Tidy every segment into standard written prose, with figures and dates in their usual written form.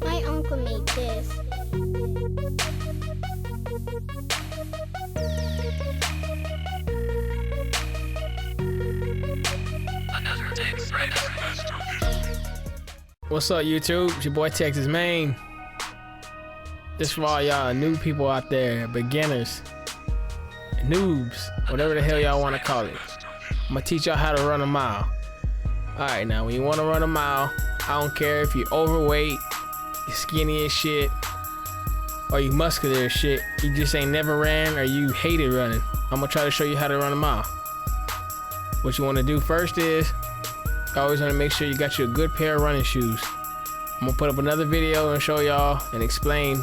My uncle made this. What's up, YouTube? It's your boy TexazMane. This for all y'all new people out there, beginners, noobs, whatever the hell y'all want to call it. I'm gonna teach y'all how to run a mile. Alright, now when you want to run a mile, I don't care if you're overweight, you're skinny as shit, or you muscular as shit, you just ain't never ran or you hated running. I'm gonna try to show you how to run a mile. What you want to do first is, you always want to make sure you got you a good pair of running shoes. I'm gonna put up another video and show y'all and explain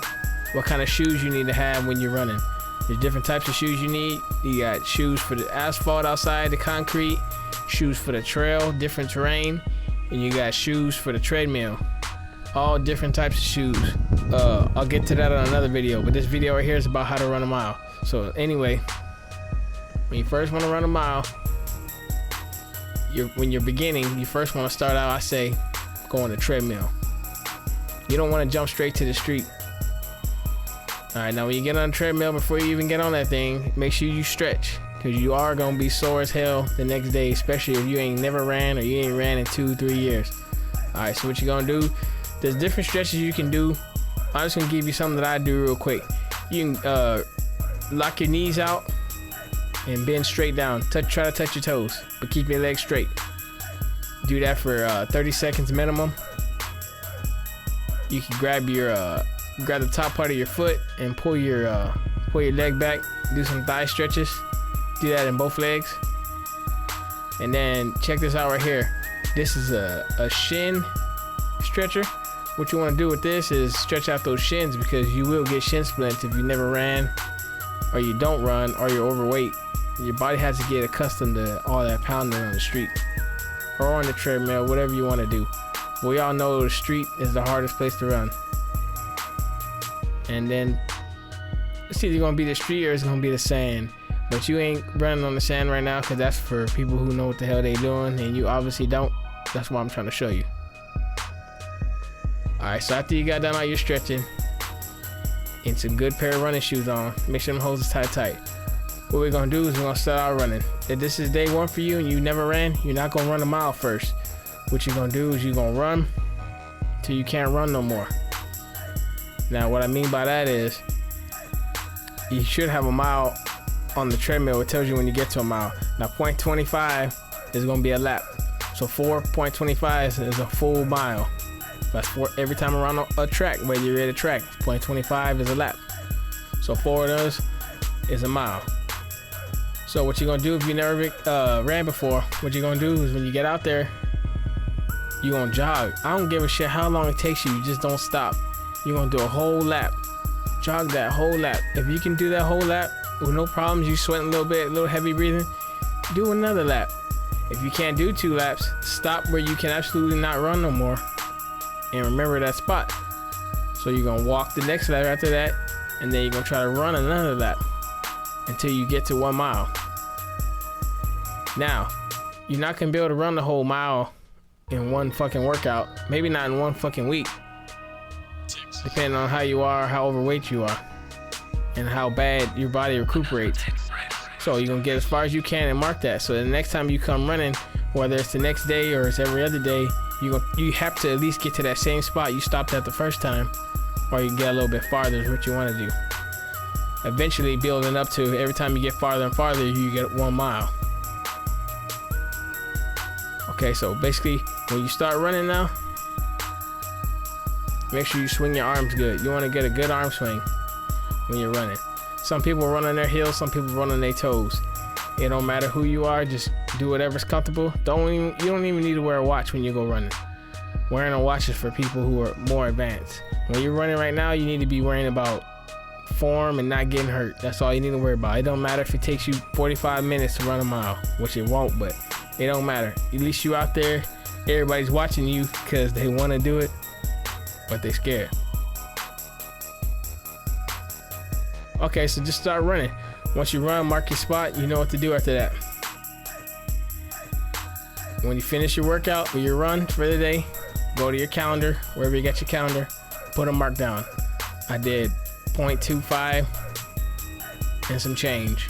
what kind of shoes you need to have when you're running. There's different types of shoes you need. You got shoes for the asphalt outside, the concrete, shoes for the trail, different terrain, and you got shoes for the treadmill. All different types of shoes. I'll get to that on another video, but this video right here is about how to run a mile. So anyway, when you first want to run a mile, when you're beginning, you first want to start out, I say, go on the treadmill. You don't want to jump straight to the street. Alright, now when you get on the treadmill, before you even get on that thing, make sure you stretch, because you are going to be sore as hell the next day, especially if you ain't never ran or you ain't ran in 2-3 years. Alright, so what you going to do, there's different stretches you can do. I'm just going to give you something that I do real quick. You can lock your knees out and bend straight down. Try to touch your toes, but keep your legs straight. Do that for 30 seconds minimum. You can grab the top part of your foot and pull your leg back. Do some thigh stretches. Do that in both legs. And then check this out right here. This is a shin stretcher. What you want to do with this is stretch out those shins, because you will get shin splints if you never ran, or you don't run, or you're overweight. Your body has to get accustomed to all that pounding on the street or on the treadmill, whatever you want to do. We all know the street is the hardest place to run. And then it's either gonna be the street or it's gonna be the sand. But you ain't running on the sand right now, because that's for people who know what the hell they doing, and you obviously don't. That's why I'm trying to show you. Alright, so after you got done all your stretching and some good pair of running shoes on, make sure them holes is tight. What we're gonna do is we're gonna start out running. If this is day one for you and you never ran, you're not gonna run a mile first. What you're gonna do is you're gonna run till you can't run no more. Now what I mean by that is, you should have a mile on the treadmill. It tells you when you get to a mile. Now 0.25 is gonna be a lap. So 4.25 is a full mile. That's for every time around a track, whether you're at a track, 0.25 is a lap. So 4 of those is a mile. So what you're gonna do if you never ran before, what you're gonna do is when you get out there, you're gonna jog. I don't give a shit how long it takes you, just don't stop. You're gonna do a whole lap. Jog that whole lap. If you can do that whole lap with no problems, you sweating a little bit, a little heavy breathing, do another lap. If you can't do 2 laps, stop where you can absolutely not run no more, and remember that spot. So you're gonna walk the next lap after that, and then you're gonna try to run another lap until you get to 1 mile. Now, you're not gonna be able to run the whole mile in one fucking workout. Maybe not in one fucking week, depending on how you are, how overweight you are, and how bad your body recuperates. So you're gonna get as far as you can and mark that. So the next time you come running, whether it's the next day or it's every other day, you have to at least get to that same spot you stopped at the first time, or you can get a little bit farther is what you want to do. Eventually building up to every time you get farther and farther, you get 1 mile. Okay, so basically when you start running now, make sure you swing your arms good. You want to get a good arm swing when you're running. Some people run on their heels, some people run on their toes. It don't matter who you are, just do whatever's comfortable. You don't even need to wear a watch when you go running. Wearing a watch is for people who are more advanced. When you're running right now, you need to be worrying about form and not getting hurt. That's all you need to worry about. It don't matter if it takes you 45 minutes to run a mile, which it won't, but it don't matter. At least you out there, everybody's watching you because they want to do it, but they scared. Okay, so just start running. Once you run, mark your spot. You know what to do after that. When you finish your workout or your run for the day, go to your calendar, wherever you got your calendar, Put a mark down. I did 0.25 and some change.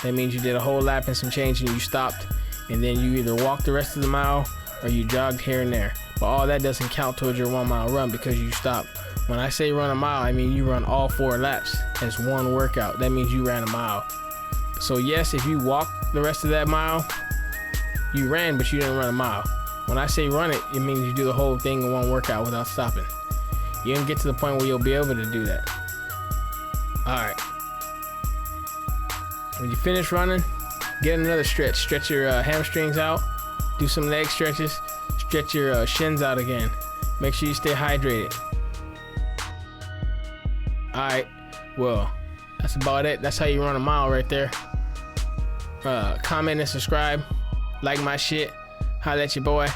That means you did a whole lap and some change and you stopped, and then you either walked the rest of the mile or you jogged here and there. But all that doesn't count towards your 1 mile run because you stopped. When I say run a mile, I mean you run all 4 laps as one workout. That means you ran a mile. So yes, if you walk the rest of that mile, you ran, but you didn't run a mile. When I say run it, it means you do the whole thing in one workout without stopping. You can get to the point where you'll be able to do that. All right. When you finish running, get another stretch. Stretch your hamstrings out. Do some leg stretches. Stretch your shins out again. Make sure you stay hydrated. All right. Well, that's about it. That's how you run a mile right there. Comment and subscribe. Like my shit. Holla at your boy.